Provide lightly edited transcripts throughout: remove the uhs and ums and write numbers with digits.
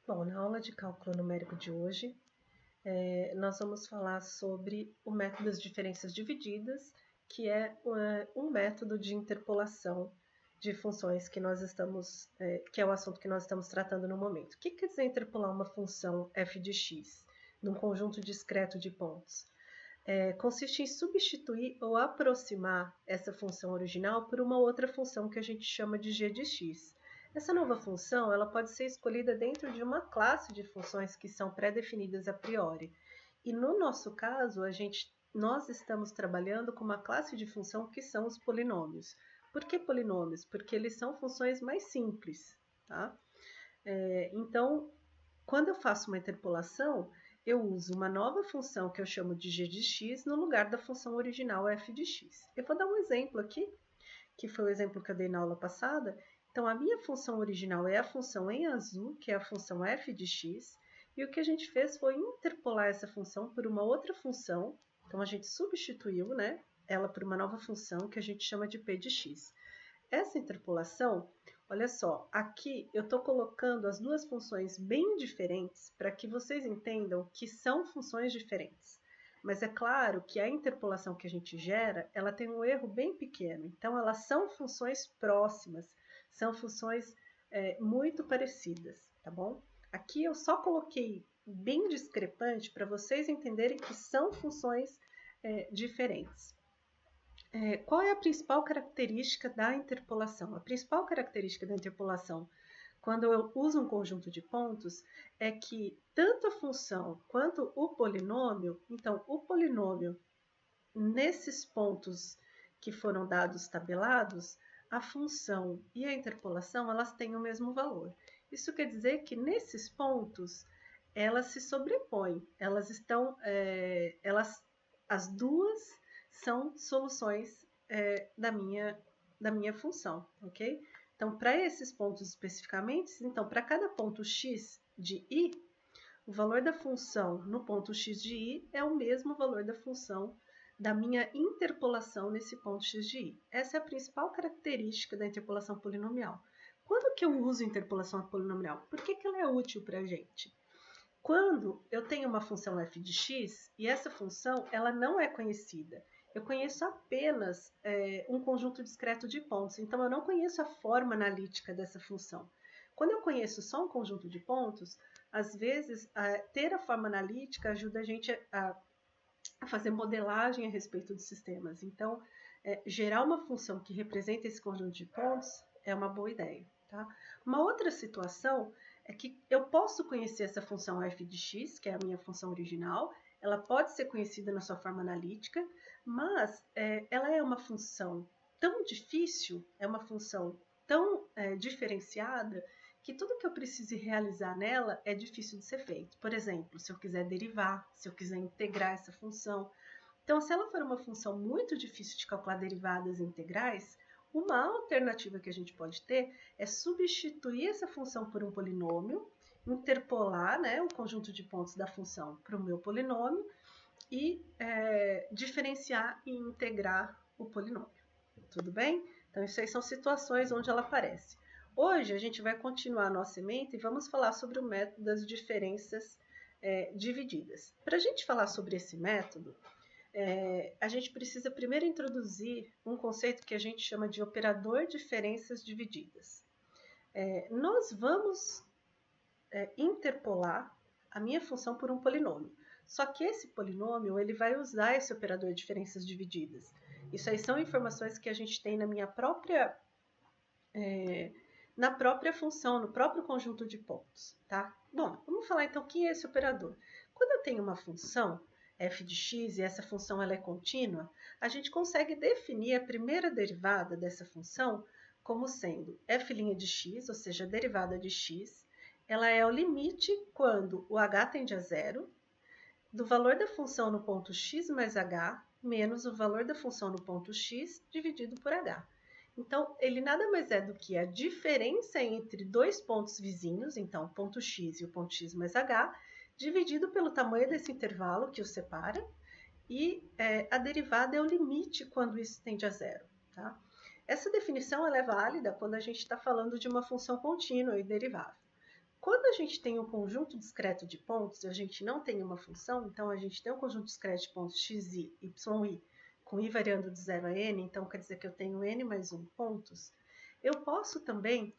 Bom, na aula de cálculo numérico de hoje, nós vamos falar sobre o método das diferenças divididas, que é um método de interpolação de funções que nós estamos, que é o assunto que nós estamos tratando no momento. O que quer dizer interpolar uma função f de x num conjunto discreto de pontos? Consiste em substituir ou aproximar essa função original por uma outra função que a gente chama de g de x. Essa nova função ela pode ser escolhida dentro de uma classe de funções que são pré-definidas a priori. E no nosso caso, nós estamos trabalhando com uma classe de função que são os polinômios. Por que polinômios? Porque eles são funções mais simples. Tá? Então, quando eu faço uma interpolação, eu uso uma nova função que eu chamo de g de x no lugar da função original f de x. Eu vou dar um exemplo aqui, que foi o exemplo que eu dei na aula passada. Então, a minha função original é a função em azul, que é a função f de x, e o que a gente fez foi interpolar essa função por uma outra função. Então, a gente substituiu, né, ela por uma nova função que a gente chama de p de x. Essa interpolação, olha só, aqui eu estou colocando as duas funções bem diferentes para que vocês entendam que são funções diferentes. Mas é claro que a interpolação que a gente gera, ela tem um erro bem pequeno. Então, elas são funções próximas, são funções muito parecidas, tá bom? Aqui eu só coloquei bem discrepante para vocês entenderem que são funções diferentes. Qual é a principal característica da interpolação? A principal característica da interpolação, quando eu uso um conjunto de pontos, é que tanto a função quanto o polinômio, então o polinômio, nesses pontos que foram dados tabelados, a função e a interpolação, elas têm o mesmo valor. Isso quer dizer que nesses pontos, elas se sobrepõem, as duas são soluções da minha função, ok? Então, para esses pontos especificamente, então, para cada ponto x de i, o valor da função no ponto x de i é o mesmo valor da função da minha interpolação nesse ponto x de i. Essa é a principal característica da interpolação polinomial. Quando que eu uso interpolação polinomial? Por que ela é útil para a gente? Quando eu tenho uma função f de x e essa função ela não é conhecida, eu conheço apenas um conjunto discreto de pontos, então eu não conheço a forma analítica dessa função. Quando eu conheço só um conjunto de pontos, às vezes ter a forma analítica ajuda a gente a fazer modelagem a respeito dos sistemas. Então, gerar uma função que representa esse conjunto de pontos é uma boa ideia. Tá? Uma outra situação é que eu posso conhecer essa função f de x, que é a minha função original, ela pode ser conhecida na sua forma analítica, mas ela é uma função tão difícil, é uma função tão diferenciada, que tudo que eu precise realizar nela é difícil de ser feito. Por exemplo, se eu quiser derivar, se eu quiser integrar essa função. Então, se ela for uma função muito difícil de calcular derivadas integrais, uma alternativa que a gente pode ter é substituir essa função por um polinômio, interpolar, né, o conjunto de pontos da função para o meu polinômio e diferenciar e integrar o polinômio. Tudo bem? Então, isso aí são situações onde ela aparece. Hoje, a gente vai continuar a nossa ementa e vamos falar sobre o método das diferenças divididas. Para a gente falar sobre esse método, a gente precisa primeiro introduzir um conceito que a gente chama de operador diferenças divididas. Nós vamos interpolar a minha função por um polinômio. Só que esse polinômio ele vai usar esse operador de diferenças divididas. Isso aí são informações que a gente tem na minha própria função, no próprio conjunto de pontos, tá? Bom, vamos falar então o que é esse operador. Quando eu tenho uma função f de x e essa função ela é contínua, a gente consegue definir a primeira derivada dessa função como sendo f' de x, ou seja, a derivada de x, ela é o limite quando o h tende a zero, do valor da função no ponto x mais h, menos o valor da função no ponto x dividido por h. Então, ele nada mais é do que a diferença entre dois pontos vizinhos, então o ponto x e o ponto x mais h, dividido pelo tamanho desse intervalo que os separa, e a derivada é o limite quando isso tende a zero. Tá? Essa definição ela é válida quando a gente está falando de uma função contínua e derivável. Quando a gente tem um conjunto discreto de pontos, a gente não tem uma função, então a gente tem um conjunto discreto de pontos xi, yi, com i variando de 0 a n, então quer dizer que eu tenho n mais 1 pontos. Eu posso também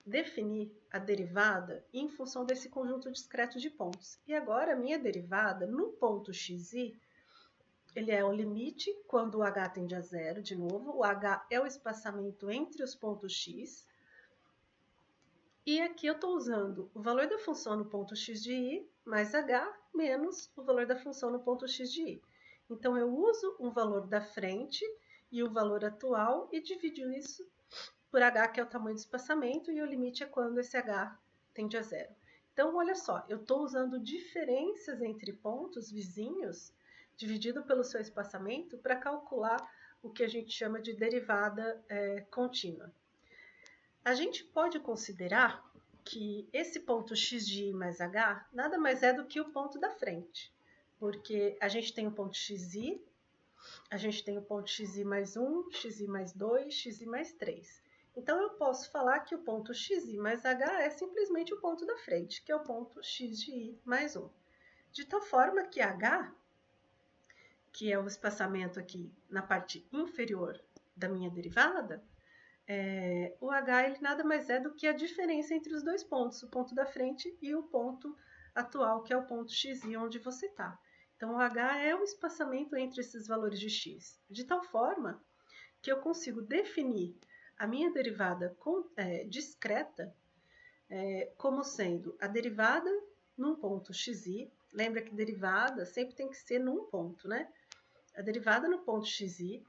definir a derivada em função desse conjunto discreto de pontos. E agora a minha derivada no ponto xi, ele é o limite quando o h tende a zero, de novo, o h é o espaçamento entre os pontos x. E aqui eu estou usando o valor da função no ponto x de i mais h menos o valor da função no ponto x de i. Então, eu uso um valor da frente e o valor atual e divido isso por h, que é o tamanho do espaçamento, e o limite é quando esse h tende a zero. Então, olha só, eu estou usando diferenças entre pontos vizinhos, dividido pelo seu espaçamento, para calcular o que a gente chama de derivada contínua. A gente pode considerar que esse ponto x de i mais h nada mais é do que o ponto da frente, porque a gente tem o ponto xi, a gente tem o ponto xi mais 1, xi mais 2, xi mais 3. Então, eu posso falar que o ponto xi mais h é simplesmente o ponto da frente, que é o ponto x de i mais 1. De tal forma que h, que é o espaçamento aqui na parte inferior da minha derivada, o h ele nada mais é do que a diferença entre os dois pontos, o ponto da frente e o ponto atual, que é o ponto xi, onde você está. Então, o h é o espaçamento entre esses valores de x, de tal forma que eu consigo definir a minha derivada discreta como sendo a derivada num ponto xi. Lembra que derivada sempre tem que ser num ponto, né? A derivada no ponto xi,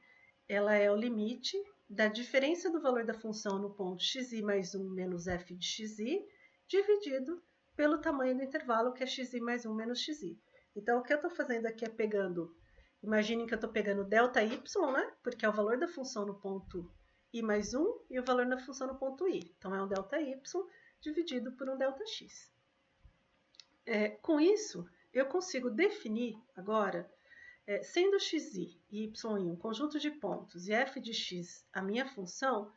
ela é o limite da diferença do valor da função no ponto xi mais 1 menos f de xi, dividido pelo tamanho do intervalo, que é xi mais 1 menos xi. Então, o que eu estou fazendo aqui é pegando, imaginem que eu estou pegando delta y, né? Porque é o valor da função no ponto i mais 1 e o valor da função no ponto i. Então, é um delta y dividido por um delta x. Com isso, eu consigo definir agora, sendo xi e yi um conjunto de pontos e f de x a minha função,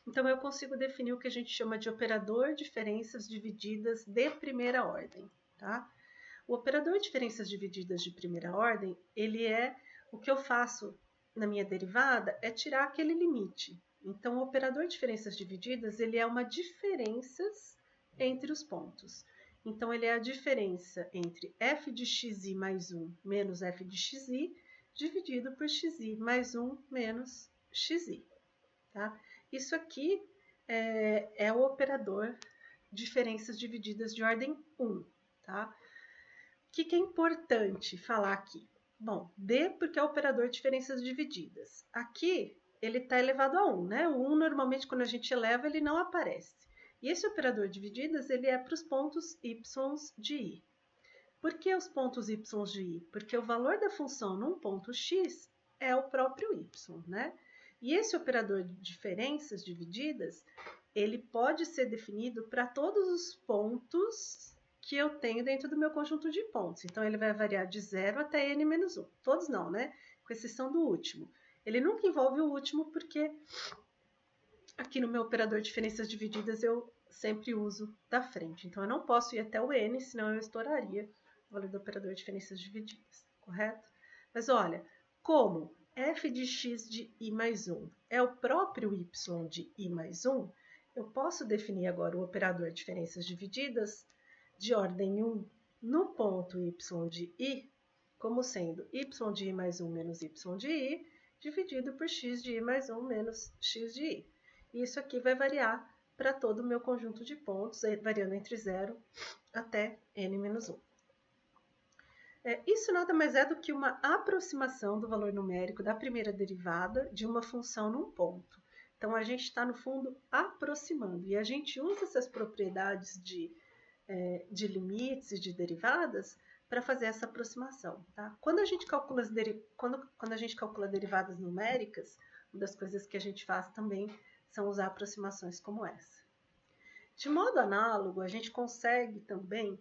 então eu consigo definir o que a gente chama de operador diferenças divididas de primeira ordem, tá? O operador diferenças divididas de primeira ordem, ele é o que eu faço na minha derivada, é tirar aquele limite. Então, o operador diferenças divididas, ele é uma diferenças entre os pontos. Então, ele é a diferença entre f de xi mais 1 menos f de xi, dividido por xi mais 1 menos xi. Tá? Isso aqui é o operador diferenças divididas de ordem 1. Tá? O que é importante falar aqui? Bom, D porque é o operador de diferenças divididas. Aqui, ele está elevado a 1, né? O 1, normalmente, quando a gente eleva, ele não aparece. E esse operador de divididas, ele é para os pontos y de i. Por que os pontos y de i? Porque o valor da função num ponto x é o próprio y, né? E esse operador de diferenças divididas, ele pode ser definido para todos os pontos que eu tenho dentro do meu conjunto de pontos. Então, ele vai variar de 0 até n menos 1. Todos não, né? Com exceção do último. Ele nunca envolve o último, porque aqui no meu operador de diferenças divididas eu sempre uso da frente. Então, eu não posso ir até o n, senão eu estouraria o valor do operador de diferenças divididas, correto? Mas olha, como f de x de i mais 1 é o próprio y de i mais 1, eu posso definir agora o operador de diferenças divididas de ordem 1 no ponto y de i, como sendo y de i mais 1 menos y de i, dividido por x de i mais 1 menos x de i. E isso aqui vai variar para todo o meu conjunto de pontos, variando entre 0 até n menos 1. Isso nada mais é do que uma aproximação do valor numérico da primeira derivada de uma função num ponto. Então, a gente está, no fundo, aproximando. E a gente usa essas propriedades de limites e de derivadas para fazer essa aproximação. Tá? Quando a gente calcula derivadas numéricas, uma das coisas que a gente faz também são usar aproximações como essa. De modo análogo, a gente consegue também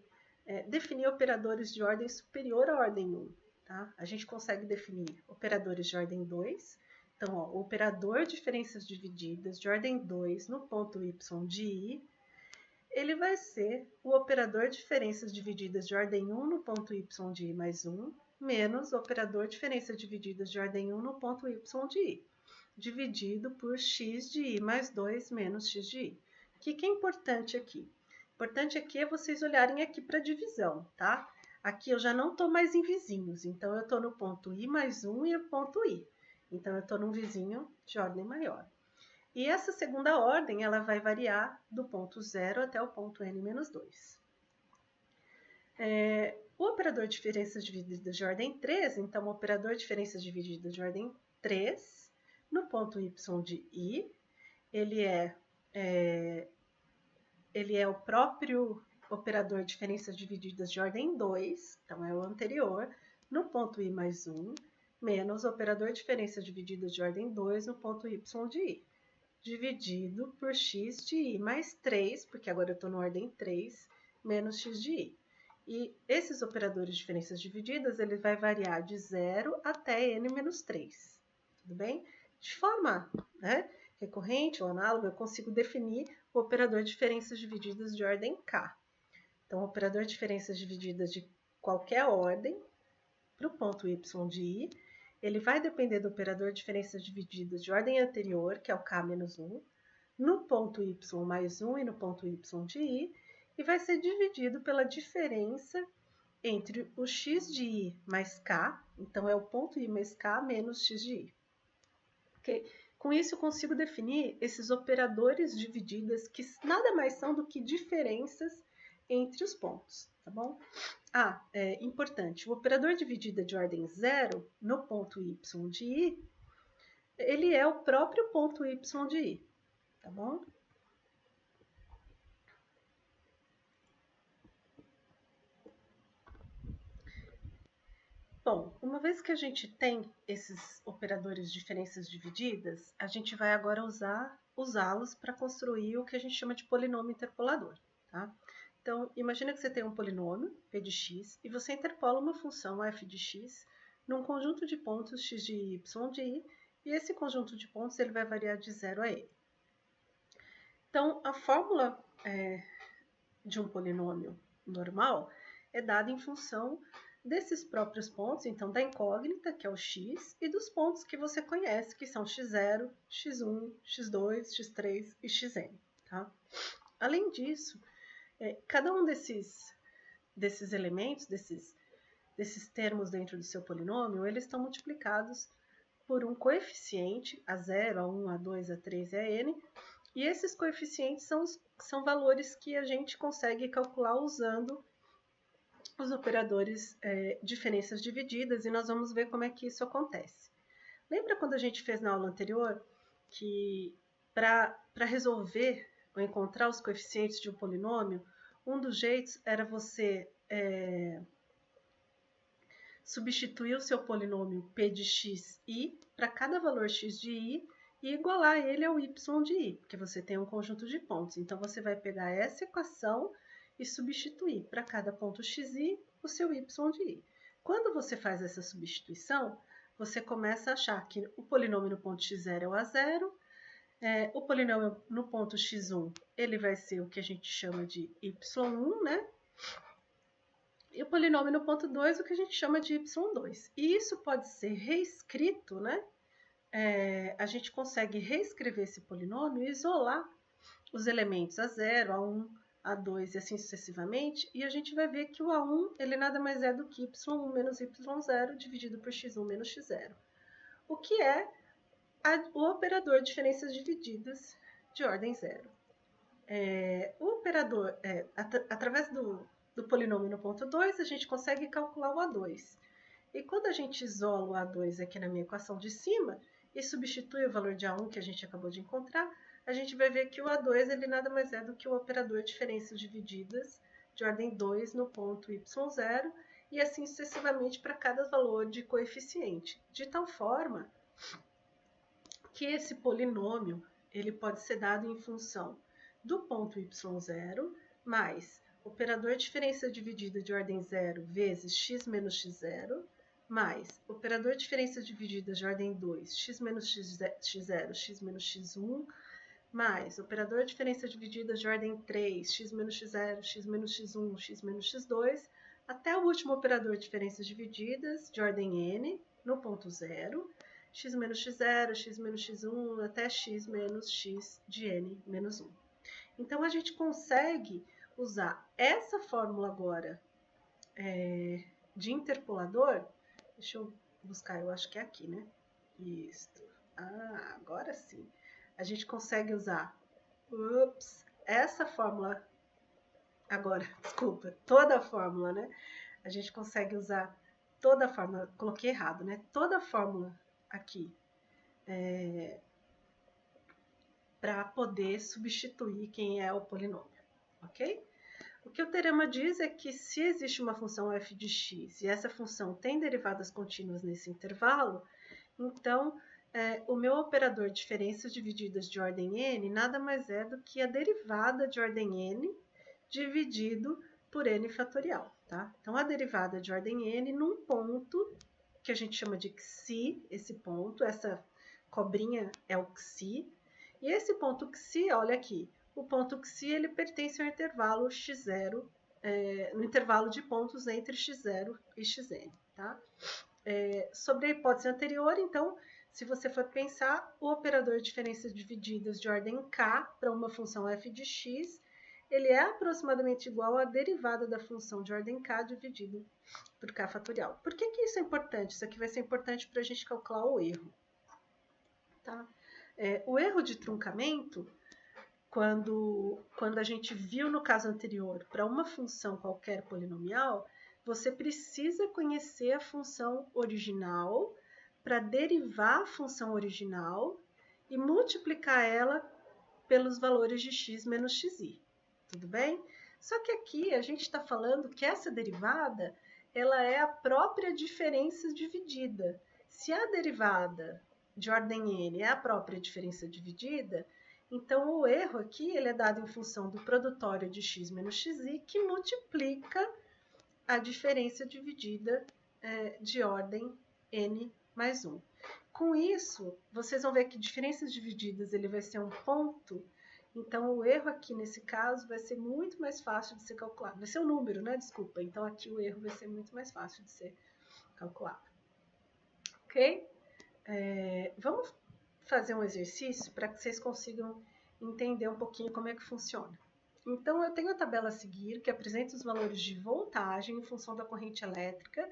definir operadores de ordem superior à ordem 1. Tá? A gente consegue definir operadores de ordem 2. Então, o operador de diferenças divididas de ordem 2 no ponto y de i, ele vai ser o operador diferenças divididas de ordem 1 no ponto y de i mais 1, menos o operador diferença divididas de ordem 1 no ponto y de i, dividido por x de i mais 2 menos x de i. O que é importante aqui? Importante aqui é vocês olharem aqui para a divisão, tá? Aqui eu já não estou mais em vizinhos, então eu estou no ponto i mais 1 e o ponto i. Então, eu estou num vizinho de ordem maior. E essa segunda ordem, ela vai variar do ponto 0 até o ponto n menos 2. O operador de diferenças divididas de ordem 3, então, o operador de diferenças divididas de ordem 3, no ponto y de i, ele é o próprio operador de diferenças divididas de ordem 2, então é o anterior, no ponto i mais 1, menos o operador de diferenças divididas de ordem 2 no ponto y de i, dividido por x de i mais 3, porque agora eu estou na ordem 3, menos x de i. E esses operadores de diferenças divididas, ele vai variar de 0 até n menos 3, tudo bem? De forma recorrente ou análoga, eu consigo definir o operador de diferenças divididas de ordem k. Então, o operador de diferenças divididas de qualquer ordem, para o ponto y de i, ele vai depender do operador de diferenças divididas de ordem anterior, que é o k menos 1, no ponto y mais 1 e no ponto y de i, e vai ser dividido pela diferença entre o x de i mais k, então é o ponto i mais k menos x de i. Okay? Com isso, eu consigo definir esses operadores divididas, que nada mais são do que diferenças entre os pontos, tá bom? Importante, o operador dividida de ordem 0, no ponto y de i, ele é o próprio ponto y de i, tá bom? Bom, uma vez que a gente tem esses operadores de diferenças divididas, a gente vai agora usá-los para construir o que a gente chama de polinômio interpolador, tá? Então, imagina que você tem um polinômio, p de x, e você interpola uma função f de x num conjunto de pontos x de i, y de i, e esse conjunto de pontos ele vai variar de 0 a n. Então, a fórmula de um polinômio normal é dada em função desses próprios pontos, então da incógnita, que é o x, e dos pontos que você conhece, que são x0, x1, x2, x3 e xn. Tá? Além disso, cada um desses elementos, desses termos dentro do seu polinômio, eles estão multiplicados por um coeficiente, a0, a1, a2, a3 e a n, e esses coeficientes são valores que a gente consegue calcular usando os operadores diferenças divididas, e nós vamos ver como é que isso acontece. Lembra quando a gente fez na aula anterior que para resolver ou encontrar os coeficientes de um polinômio, um dos jeitos era você substituir o seu polinômio p de xi para cada valor x de i e igualar ele ao y de i, porque você tem um conjunto de pontos. Então, você vai pegar essa equação e substituir para cada ponto xi o seu y de i. Quando você faz essa substituição, você começa a achar que o polinômio no ponto x0 é o a0, o polinômio no ponto x1 ele vai ser o que a gente chama de y1, né? E o polinômio no ponto 2 o que a gente chama de y2. E isso pode ser reescrito, né? A gente consegue reescrever esse polinômio e isolar os elementos a0, a1, a2 e assim sucessivamente, e a gente vai ver que o a1 ele nada mais é do que y1 menos y0 dividido por x1 menos x0, o que é o operador de diferenças divididas de ordem 0. O operador, através do polinômio no ponto 2, a gente consegue calcular o a2. E quando a gente isola o a2 aqui na minha equação de cima e substitui o valor de a1 que a gente acabou de encontrar, a gente vai ver que o a2 ele nada mais é do que o operador de diferenças divididas de ordem 2 no ponto y0 e assim sucessivamente para cada valor de coeficiente, de tal forma que esse polinômio ele pode ser dado em função do ponto y0 mais operador de diferença dividida de ordem 0 vezes x menos x0 mais operador de diferença dividida de ordem 2, x menos x0, x menos x1, mais operador de diferença divididas de ordem 3, x menos x0, x menos x1, x menos x2, até o último operador de diferenças divididas de ordem n, no ponto 0, x menos x0, x menos x1, até x menos x de n menos 1. Então, a gente consegue usar essa fórmula agora de interpolador. Deixa eu buscar, eu acho que é aqui, né? Isto. Ah, agora sim. A gente consegue usar essa fórmula agora, desculpa, toda a fórmula, né? A gente consegue usar toda a fórmula, coloquei errado, né? Toda a fórmula aqui para poder substituir quem é o polinômio, ok? O que o teorema diz é que se existe uma função f de x e essa função tem derivadas contínuas nesse intervalo, então o meu operador de diferenças divididas de ordem n nada mais é do que a derivada de ordem n dividido por n fatorial, tá? Então, a derivada de ordem n num ponto que a gente chama de xi, esse ponto, essa cobrinha é o xi, e esse ponto xi, olha aqui, o ponto xi ele pertence ao intervalo x0, no intervalo de pontos entre x0 e xn, tá? Sobre a hipótese anterior, então, se você for pensar, o operador de diferenças divididas de ordem k para uma função f de x, ele é aproximadamente igual à derivada da função de ordem k dividido por k fatorial. Por que isso é importante? Isso aqui vai ser importante para a gente calcular o erro. Tá? O erro de truncamento, quando a gente viu no caso anterior, para uma função qualquer polinomial, você precisa conhecer a função original para derivar a função original e multiplicar ela pelos valores de x menos xi. Tudo bem? Só que aqui a gente está falando que essa derivada ela é a própria diferença dividida. Se a derivada de ordem n é a própria diferença dividida, então o erro aqui ele é dado em função do produtório de x menos xi, que multiplica a diferença dividida de ordem n mais 1. Com isso, vocês vão ver que diferenças divididas ele vai ser um ponto, então o erro aqui nesse caso vai ser muito mais fácil de ser calculado. Vai ser um número, né? Desculpa. Então aqui o erro vai ser muito mais fácil de ser calculado. Ok? Vamos fazer um exercício para que vocês consigam entender um pouquinho como é que funciona. Então, eu tenho a tabela a seguir que apresenta os valores de voltagem em função da corrente elétrica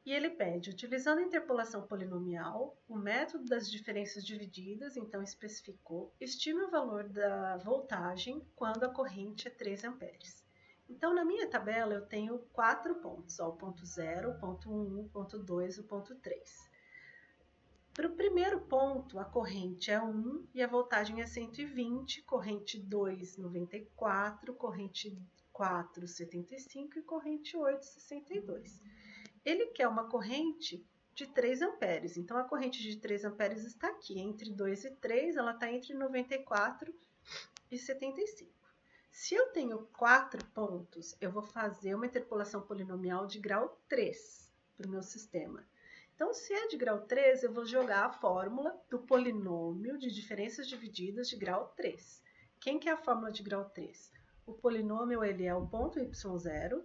e ele pede, utilizando a interpolação polinomial, o método das diferenças divididas, então especificou, estime o valor da voltagem quando a corrente é 3 amperes. Então, na minha tabela, eu tenho 4 pontos, ó, o ponto 0, o ponto 1, o ponto 2 e o ponto 3. Para o primeiro ponto, a corrente é 1 e a voltagem é 120, corrente 2, 94, corrente 4, 75 e corrente 8, 62. Ele quer uma corrente de 3 amperes, então a corrente de 3 amperes está aqui, entre 2 e 3, ela está entre 94 e 75. Se eu tenho 4 pontos, eu vou fazer uma interpolação polinomial de grau 3 para o meu sistema. Então, se é de grau 3, eu vou jogar a fórmula do polinômio de diferenças divididas de grau 3. Quem que é a fórmula de grau 3? O polinômio ele é o ponto y0,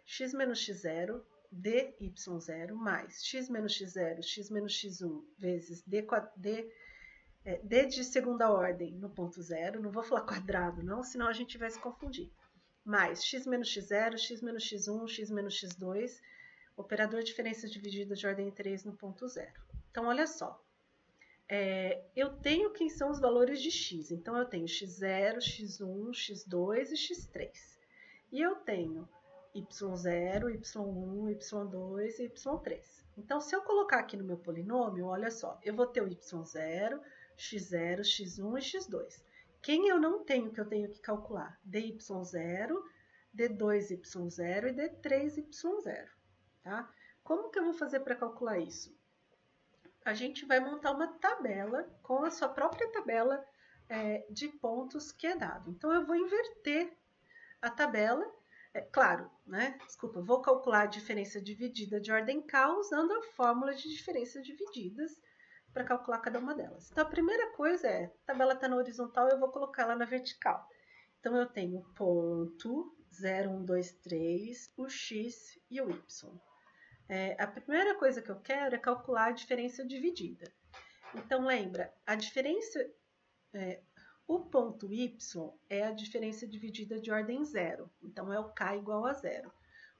x menos x0, dy0, mais x menos x0, x menos x1, vezes d de segunda ordem no ponto 0. Não vou falar quadrado, não, senão a gente vai se confundir. Mais x menos x0, x menos x1, x menos x2, operador de diferenças divididas de ordem 3 no ponto 0. Então, olha só. Eu tenho quem são os valores de x. Então, eu tenho x0, x1, x2 e x3. E eu tenho y0, y1, y2 e y3. Então, se eu colocar aqui no meu polinômio, olha só, eu vou ter o y0, x0, x1 e x2. Quem eu não tenho que eu tenho que calcular? dy0, d2y0 e d3y0. Tá? Como que eu vou fazer para calcular isso? A gente vai montar uma tabela com a sua própria tabela de pontos que é dado. Então, eu vou inverter a tabela. Claro, né? Desculpa, vou calcular a diferença dividida de ordem K usando a fórmula de diferenças divididas para calcular cada uma delas. Então, a primeira coisa é, a tabela está na horizontal, eu vou colocar ela na vertical. Então, eu tenho ponto, 0, 1, 2, 3, o x e o y. A primeira coisa que eu quero é calcular a diferença dividida. Então, lembra, a diferença... o ponto y é a diferença dividida de ordem 0. Então, é o k igual a 0.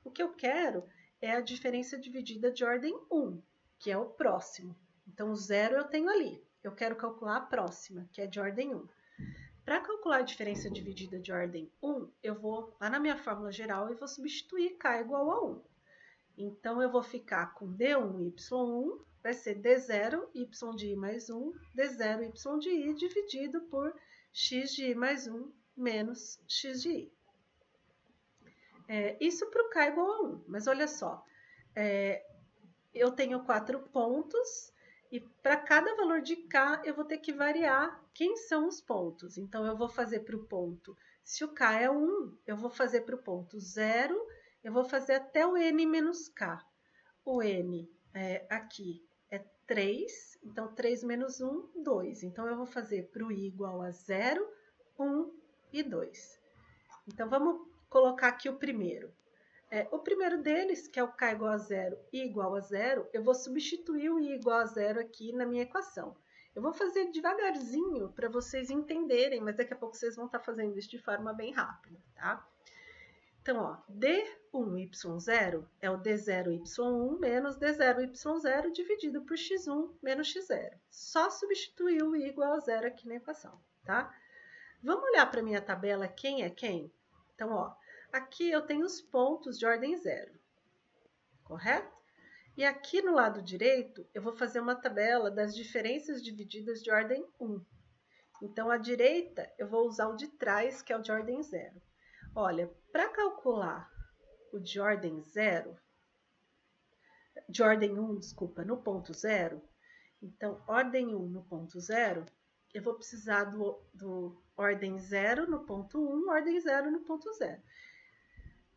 O que eu quero é a diferença dividida de ordem 1, que é o próximo. Então, o 0 eu tenho ali. Eu quero calcular a próxima, que é de ordem 1. Para calcular a diferença dividida de ordem 1, eu vou lá na minha fórmula geral e vou substituir k igual a 1. Então, eu vou ficar com d1, y1, vai ser d0, y de i mais 1, d0, y de i, dividido por x de i mais 1 menos x de i. Isso para o k igual a 1, mas olha só, eu tenho 4 pontos e para cada valor de k eu vou ter que variar quem são os pontos. Então, eu vou fazer para o ponto, se o k é 1, eu vou fazer para o ponto 0, eu vou fazer até o n menos k. O n aqui é 3, então 3 menos 1, 2. Então, eu vou fazer para o i igual a 0, 1 e 2. Então, vamos colocar aqui o primeiro. O primeiro deles, que é o k igual a 0 e igual a 0, eu vou substituir o i igual a 0 aqui na minha equação. Eu vou fazer devagarzinho para vocês entenderem, mas daqui a pouco vocês vão estar fazendo isso de forma bem rápida, tá? Então, ó, d1y0 é o d0y1 menos d0y0 dividido por x1 menos x0. Só substituir o i igual a 0 aqui na equação, tá? Vamos olhar para a minha tabela quem é quem? Então, ó, aqui eu tenho os pontos de ordem 0, correto? E aqui no lado direito, eu vou fazer uma tabela das diferenças divididas de ordem 1. Então, à direita, eu vou usar o de trás, que é o de ordem 0. Olha, para calcular o de ordem 0, de ordem 1, desculpa, no ponto 0, então, ordem 1 no ponto 0, eu vou precisar do ordem 0 no ponto 1, ordem 0 no ponto 0.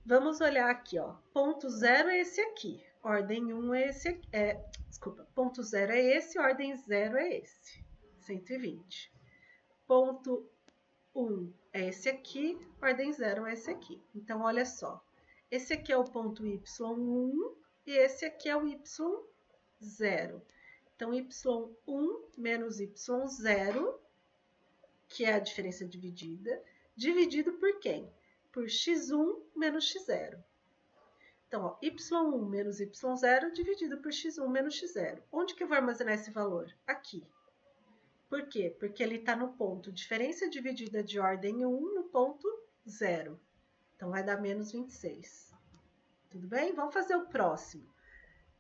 Vamos olhar aqui, ó. Ponto 0 é esse aqui. Ordem 1 é esse aqui. Desculpa, ponto 0 é esse, ordem 0 é esse. 120. Ponto 1 é esse aqui, ordem 0 é esse aqui. Então, olha só. Esse aqui é o ponto y1 e esse aqui é o y0. Então, y1 menos y0, que é a diferença dividida, dividido por quem? Por x1 menos x0. Então, ó, y1 menos y0 dividido por x1 menos x0. Onde que eu vou armazenar esse valor? Aqui. Por quê? Porque ele está no ponto diferença dividida de ordem 1 no ponto 0. Então, vai dar menos 26. Tudo bem? Vamos fazer o próximo.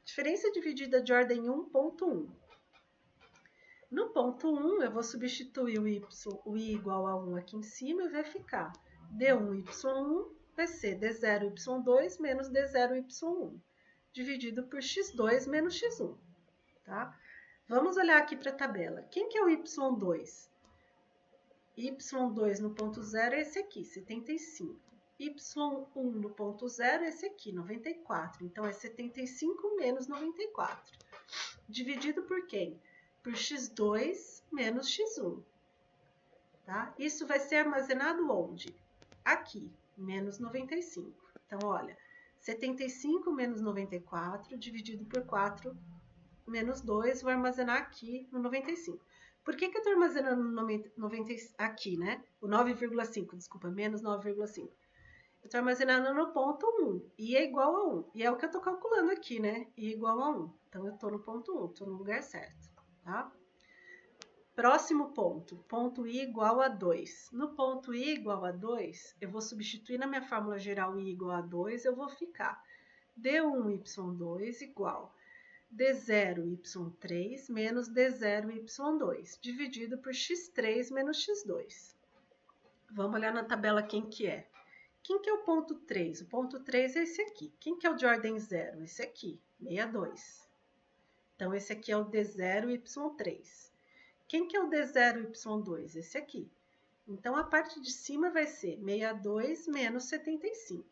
Diferença dividida de ordem 1, ponto 1. No ponto 1, eu vou substituir o i igual a 1 aqui em cima e vai ficar d1, y1 vai ser d0, y2 menos d0, y1, dividido por x2 menos x1, tá? Vamos olhar aqui para a tabela. Quem que é o y2? y2 no ponto 0 é esse aqui, 75. y1 no ponto 0 é esse aqui, 94. Então, é 75 menos 94. Dividido por quem? Por x2 menos x1. Tá? Isso vai ser armazenado onde? Aqui, menos 95. Então, olha, 75 menos 94 dividido por 4 menos 2, vou armazenar aqui no 95. Por que eu estou armazenando no 90 aqui, né? O 9,5, desculpa, menos 9,5. Eu estou armazenando no ponto 1, i é igual a 1. E é o que eu estou calculando aqui, né? I igual a 1. Então, eu estou no ponto 1, estou no lugar certo, tá? Próximo ponto, ponto i igual a 2. No ponto i igual a 2, eu vou substituir na minha fórmula geral i igual a 2, eu vou ficar d1, y2 igual d0, y3 menos d0, y2, dividido por x3 menos x2. Vamos olhar na tabela quem que é. Quem que é o ponto 3? O ponto 3 é esse aqui. Quem que é o de ordem 0? Esse aqui, 62. Então, esse aqui é o d0, y3. Quem que é o d0, y2? Esse aqui. Então, a parte de cima vai ser 62 menos 75.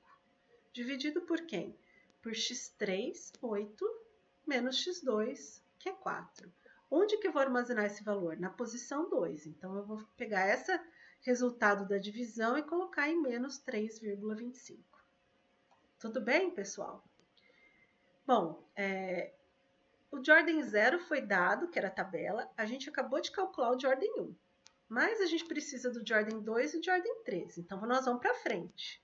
Dividido por quem? Por x3, 8, menos x2, que é 4. Onde que eu vou armazenar esse valor? Na posição 2. Então, eu vou pegar esse resultado da divisão e colocar em menos 3,25. Tudo bem, pessoal? Bom, o de ordem 0 foi dado, que era a tabela. A gente acabou de calcular o de ordem 1. Mas a gente precisa do de ordem 2 e de ordem 3. Então, nós vamos para frente.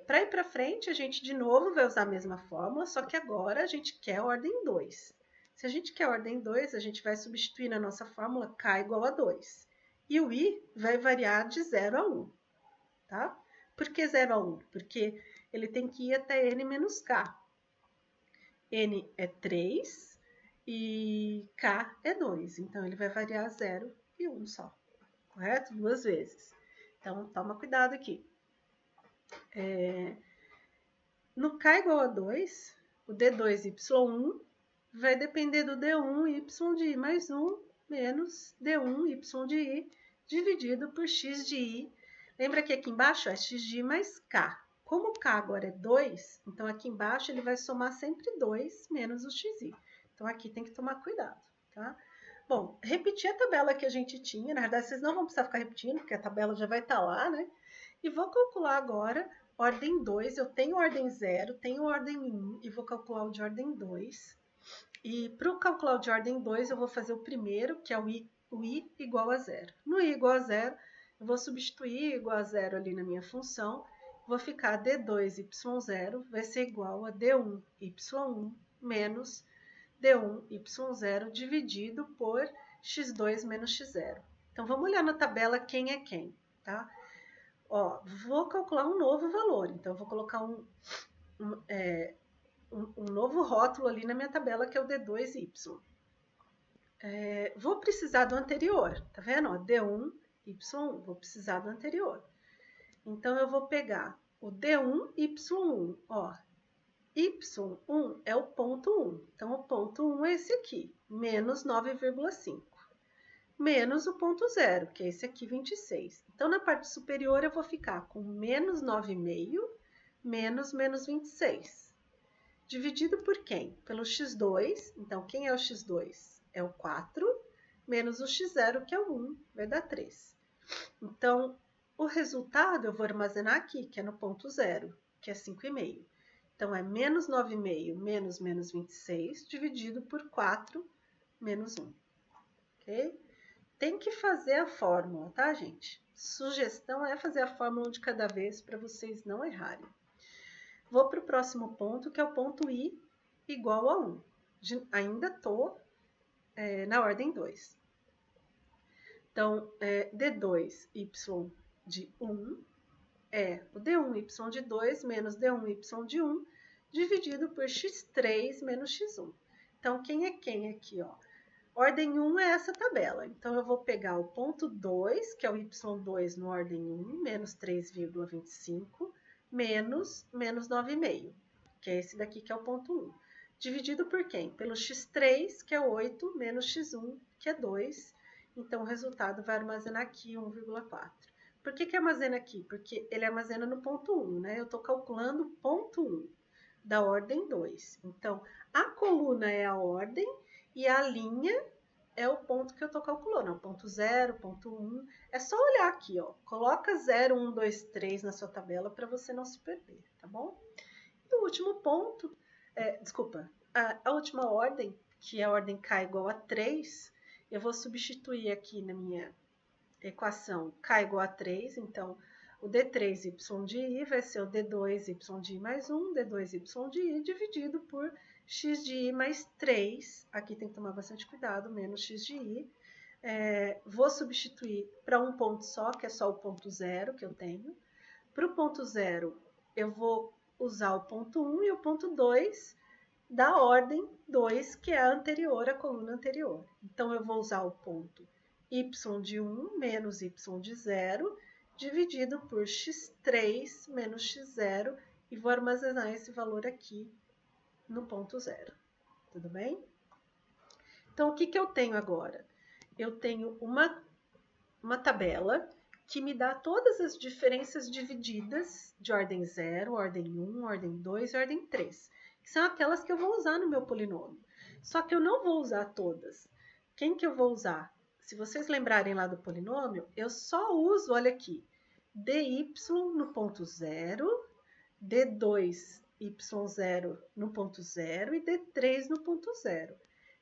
Para ir para frente, a gente de novo vai usar a mesma fórmula, só que agora a gente quer a ordem 2. Se a gente quer a ordem 2, a gente vai substituir na nossa fórmula k igual a 2. E o i vai variar de 0 a 1. Tá? Por que 0 a 1? Porque ele tem que ir até n menos k. N é 3 e k é 2. Então, ele vai variar 0 e 1 só. Correto? 2 vezes. Então, toma cuidado aqui. No k igual a 2, o d2y1 vai depender do d1y de i mais 1 menos d1y de i dividido por x de i. Lembra que aqui embaixo é x de i mais k. Como k agora é 2, então aqui embaixo ele vai somar sempre 2 menos o xi. Então aqui tem que tomar cuidado, tá? Bom, repetir a tabela que a gente tinha. Na verdade, vocês não vão precisar ficar repetindo, porque a tabela já vai estar lá, né? E vou calcular agora ordem 2. Eu tenho ordem 0, tenho ordem 1 e vou calcular o de ordem 2. E para calcular o de ordem 2, eu vou fazer o primeiro, que é o i igual a 0. No i igual a 0, eu vou substituir igual a 0 ali na minha função. Vou ficar d2y0 vai ser igual a d1y1 menos d1y0 dividido por x2 menos x0. Então, vamos olhar na tabela quem é quem, tá? Ó, vou calcular um novo valor. Então, eu vou colocar um novo rótulo ali na minha tabela, que é o d2y. Vou precisar do anterior, tá vendo? Ó, d1y1, vou precisar do anterior. Então, eu vou pegar o d1y1, ó, y1 é o ponto 1. Então, o ponto 1 é esse aqui, menos 9,5. Menos o ponto 0, que é esse aqui, 26. Então, na parte superior, eu vou ficar com menos 9,5 menos 26. Dividido por quem? Pelo x2. Então, quem é o x2? É o 4, menos o x0, que é o 1, vai dar 3. Então, o resultado eu vou armazenar aqui, que é no ponto 0, que é 5,5. Então, é menos 9,5 menos 26, dividido por 4, menos 1. Ok? Tem que fazer a fórmula, tá, gente? Sugestão é fazer a fórmula de cada vez para vocês não errarem. Vou para o próximo ponto, que é o ponto i igual a 1. Ainda estou na ordem 2. Então, d2y de 1 é o d1y de 2 menos d1y de 1 dividido por x3 menos x1. Então, quem é quem aqui, ó? Ordem 1 é essa tabela. Então, eu vou pegar o ponto 2, que é o y2 no ordem 1, menos 3,25, menos 9,5, que é esse daqui que é o ponto 1. Dividido por quem? Pelo x3, que é 8, menos x1, que é 2. Então, o resultado vai armazenar aqui 1,4. Por que armazena aqui? Porque ele armazena no ponto 1, né? Eu estou calculando o ponto 1 da ordem 2. Então, a coluna é a ordem e a linha é o ponto que eu estou calculando. O ponto 0, ponto 1. É só olhar aqui, ó. Coloca 0, 1, 2, 3 na sua tabela para você não se perder, tá bom? E o último ponto, a última ordem, que é a ordem k igual a 3, eu vou substituir aqui na minha equação k igual a 3, então o d3y de i vai ser o d2y de i mais 1, d2y de i dividido por x de i mais 3, aqui tem que tomar bastante cuidado, menos x de i. Vou substituir para um ponto só, que é só o ponto 0 que eu tenho. Para o ponto 0, eu vou usar o ponto 1 e o ponto 2 da ordem 2, que é a anterior, a coluna anterior. Então, eu vou usar o ponto y de 1 menos y de 0, dividido por x3 menos x0, e vou armazenar esse valor aqui no ponto 0. Tudo bem? Então, o que eu tenho agora? Eu tenho uma tabela que me dá todas as diferenças divididas de ordem 0, ordem 1, ordem 2 e ordem 3, que são aquelas que eu vou usar no meu polinômio. Só que eu não vou usar todas. quem que eu vou usar? Se vocês lembrarem lá do polinômio, eu só uso, olha aqui, dy no ponto 0, d2y0 no ponto 0 e d3 no ponto 0.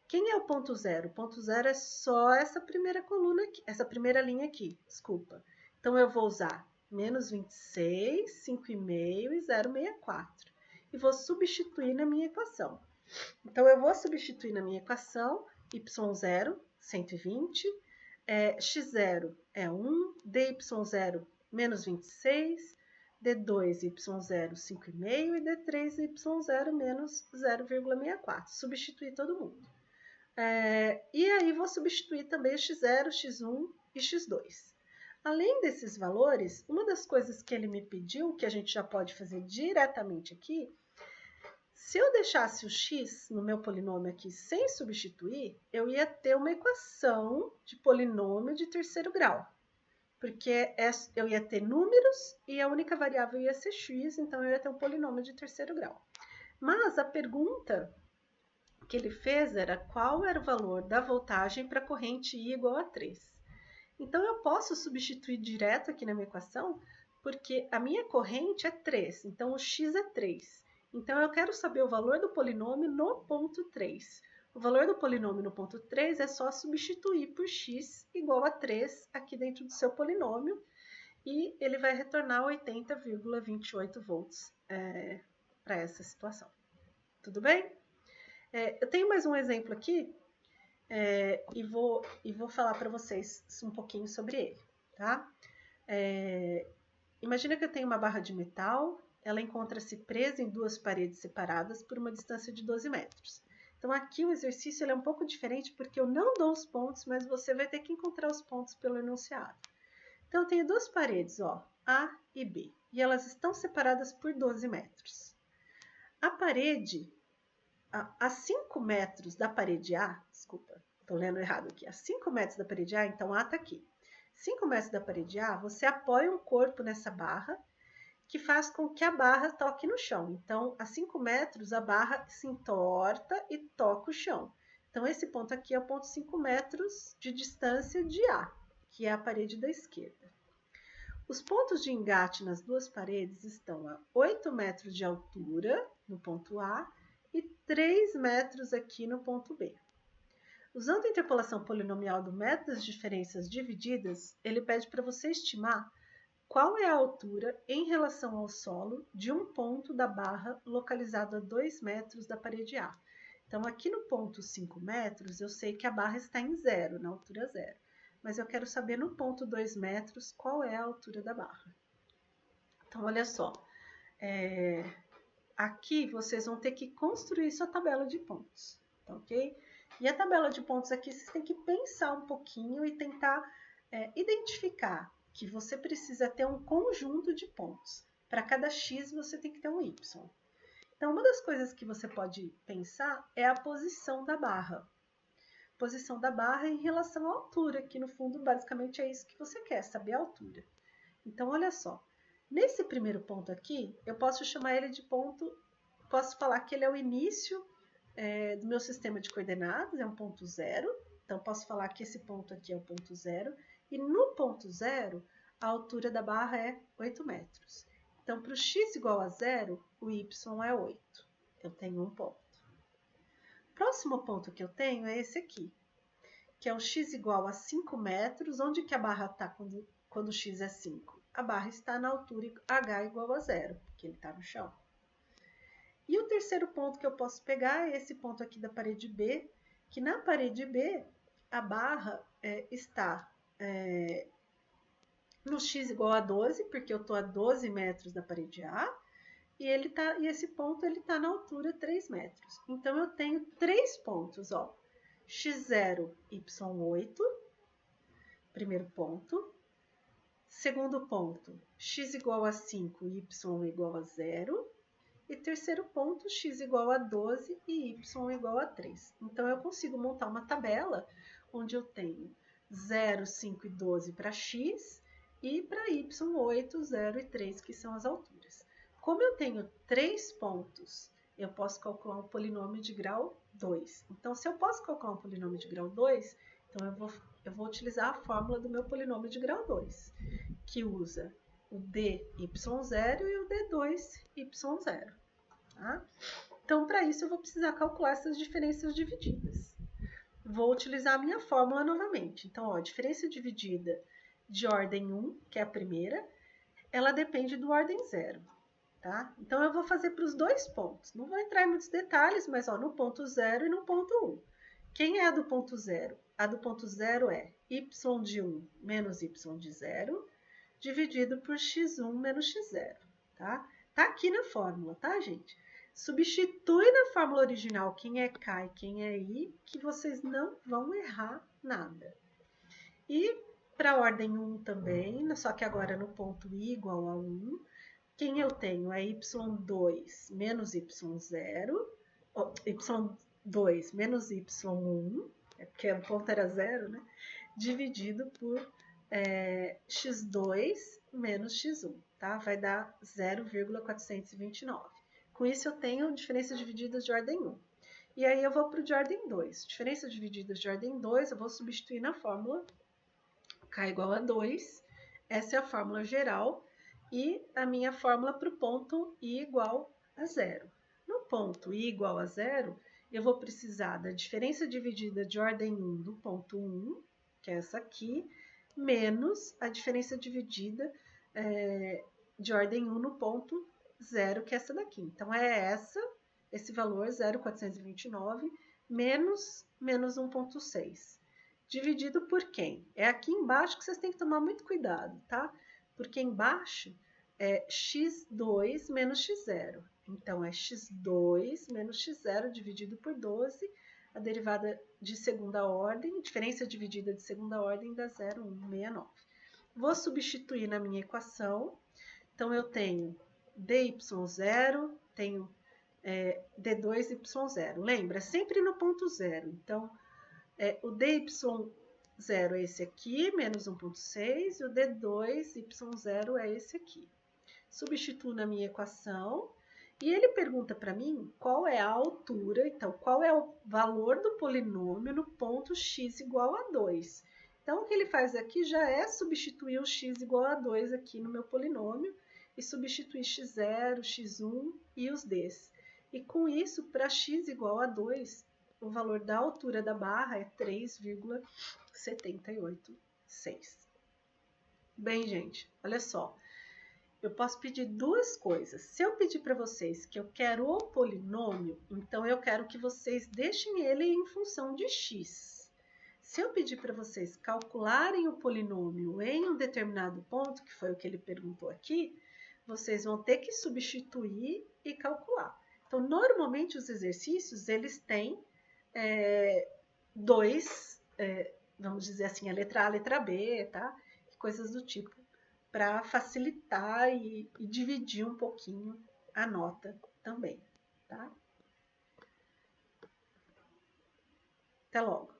Quem é o ponto 0? O ponto 0 é só essa primeira coluna aqui, essa primeira linha aqui, desculpa. Então, eu vou usar menos 26, 5,5 e 0,64. E vou substituir na minha equação. Então, eu vou substituir na minha equação y0, 120, x0 é 1, dy0 menos 26, d2y0, 5,5 e d3y0 menos 0,64. Substituir todo mundo. E aí, vou substituir também x0, x1 e x2. Além desses valores, uma das coisas que ele me pediu, que a gente já pode fazer diretamente aqui, se eu deixasse o x no meu polinômio aqui sem substituir, eu ia ter uma equação de polinômio de terceiro grau. Porque eu ia ter números e a única variável ia ser x, então eu ia ter um polinômio de terceiro grau. Mas a pergunta que ele fez era qual era o valor da voltagem para a corrente I igual a 3. Então, eu posso substituir direto aqui na minha equação, porque a minha corrente é 3, então o x é 3. Então, eu quero saber o valor do polinômio no ponto 3. O valor do polinômio no ponto 3 é só substituir por x igual a 3 aqui dentro do seu polinômio, e ele vai retornar 80,28 volts para essa situação. Tudo bem? Eu tenho mais um exemplo aqui, e vou falar para vocês um pouquinho sobre ele, tá? Imagina que eu tenho uma barra de metal, ela encontra-se presa em duas paredes separadas por uma distância de 12 metros. Então, aqui o exercício é um pouco diferente, porque eu não dou os pontos, mas você vai ter que encontrar os pontos pelo enunciado. Então, eu tenho duas paredes, ó, A e B, e elas estão separadas por 12 metros. A parede, a 5 metros da parede A, desculpa, estou lendo errado aqui, a 5 metros da parede A, então A está aqui. 5 metros da parede A, você apoia um corpo nessa barra, que faz com que a barra toque no chão. Então, a 5 metros, a barra se entorta e toca o chão. Então, esse ponto aqui é o ponto 5 metros de distância de A, que é a parede da esquerda. Os pontos de engate nas duas paredes estão a 8 metros de altura no ponto A e 3 metros aqui no ponto B. Usando a interpolação polinomial do método das diferenças divididas, ele pede para você estimar qual é a altura em relação ao solo de um ponto da barra localizado a 2 metros da parede A. Então, aqui no ponto 5 metros, eu sei que a barra está em 0, na altura 0. Mas eu quero saber no ponto 2 metros qual é a altura da barra. Então, olha só. Aqui vocês vão ter que construir sua tabela de pontos, tá ok? E a tabela de pontos aqui vocês têm que pensar um pouquinho e tentar identificar que você precisa ter um conjunto de pontos. Para cada x você tem que ter um y. Então, uma das coisas que você pode pensar é a posição da barra. Posição da barra em relação à altura, que no fundo basicamente é isso que você quer, saber a altura. Então, olha só. Nesse primeiro ponto aqui, eu posso chamar ele de ponto, posso falar que ele é o início do meu sistema de coordenadas, é um ponto 0. Então, posso falar que esse ponto aqui é o ponto 0. E no ponto 0, a altura da barra é 8 metros. Então, para o x igual a 0, o y é 8. Eu tenho um ponto. O próximo ponto que eu tenho é esse aqui, que é o x igual a 5 metros. Onde que a barra está quando o x é 5? A barra está na altura h igual a 0, porque ele está no chão. E o terceiro ponto que eu posso pegar é esse ponto aqui da parede B, que na parede B, a barra está no x igual a 12, porque eu estou a 12 metros da parede A, e esse ponto está na altura 3 metros. Então, eu tenho 3 pontos, ó, x0, y8, primeiro ponto. Segundo ponto, x igual a 5, y igual a 0. E terceiro ponto, x igual a 12 e y igual a 3. Então, eu consigo montar uma tabela onde eu tenho 0, 5 e 12 para x e para y, 8, 0 e 3, que são as alturas. Como eu tenho 3 pontos eu posso calcular um polinômio de grau 2. Então, se eu posso calcular um polinômio de grau 2, então eu vou utilizar a fórmula do meu polinômio de grau 2, que usa o dy0 e o d2y0. Tá? Então, para isso, eu vou precisar calcular essas diferenças divididas. Vou utilizar a minha fórmula novamente. Então, ó, diferença dividida de ordem 1, que é a primeira, ela depende do ordem 0. Tá? Então, eu vou fazer para os dois pontos. Não vou entrar em muitos detalhes, mas ó, no ponto 0 e no ponto 1. Quem é a do ponto 0? A do ponto 0 é y de 1 menos y de 0, dividido por x1 menos x0. Tá? Tá aqui na fórmula, tá, gente? Substitui na fórmula original quem é K e quem é I, que vocês não vão errar nada. E para a ordem 1 também, só que agora no ponto I igual a 1, quem eu tenho é y2 menos y0, y2 menos y1, porque o ponto era 0, né? Dividido por x2 menos x1, tá? Vai dar 0,429. Com isso, eu tenho diferenças divididas de ordem 1. E aí, eu vou para o de ordem 2. Diferenças divididas de ordem 2, eu vou substituir na fórmula K igual a 2. Essa é a fórmula geral. E a minha fórmula para o ponto I igual a 0. No ponto I igual a 0, eu vou precisar da diferença dividida de ordem 1 do ponto 1, que é essa aqui, menos a diferença dividida de ordem 1 no ponto 0, que é essa daqui. Então, é esse valor, 0,429, menos 1,6. Dividido por quem? É aqui embaixo que vocês têm que tomar muito cuidado, tá? Porque embaixo é x2 menos x0. Então, é x2 menos x0 dividido por 12, a derivada de segunda ordem, diferença dividida de segunda ordem dá 0,169. Vou substituir na minha equação. Então, eu tenho dy0, tenho d2y0. Lembra, sempre no ponto 0. Então, o dy0 é esse aqui, menos 1,6, e o d2y0 é esse aqui. Substituo na minha equação, e ele pergunta para mim qual é a altura, então, qual é o valor do polinômio no ponto x igual a 2. Então, o que ele faz aqui já é substituir o x igual a 2 aqui no meu polinômio, e substituir x0, x1 e os d's. E com isso, para x igual a 2, o valor da altura da barra é 3,786. Bem, gente, olha só. Eu posso pedir duas coisas. Se eu pedir para vocês que eu quero o polinômio, então eu quero que vocês deixem ele em função de x. Se eu pedir para vocês calcularem o polinômio em um determinado ponto, que foi o que ele perguntou aqui, vocês vão ter que substituir e calcular. Então, normalmente os exercícios, eles têm vamos dizer assim, a letra A, a letra B, tá? Coisas do tipo, para facilitar e dividir um pouquinho a nota também, tá? Até logo!